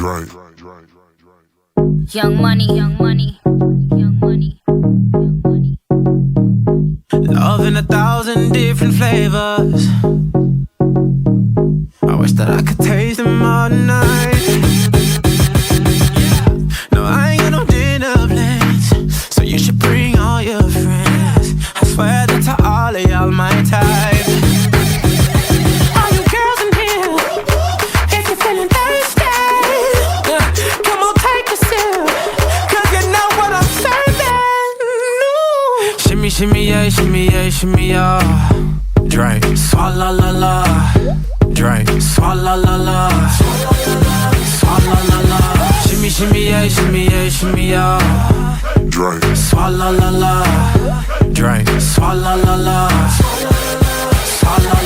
Drink. Young money, young money, young money, young money. Love in 1,000 different flavors. I wish that I could taste them all night. No, I ain't got no dinner plans, so you should bring all your friends. I swear that to all of y'all my type. All you girls in here, if you're feeling thirsty, come on take a sip, 'cause you know what I'm serving. Shimmy, shimmy, yeah, shimmy, yeah, shimmy, yeah. Drink, swalla la la. Drink, swalla la la. Swalla la la. Shimmy, shimmy, yeah, shimmy, yeah, shimmy, yeah. Drink. Swalla la la. Drink, swalla la la. Swalla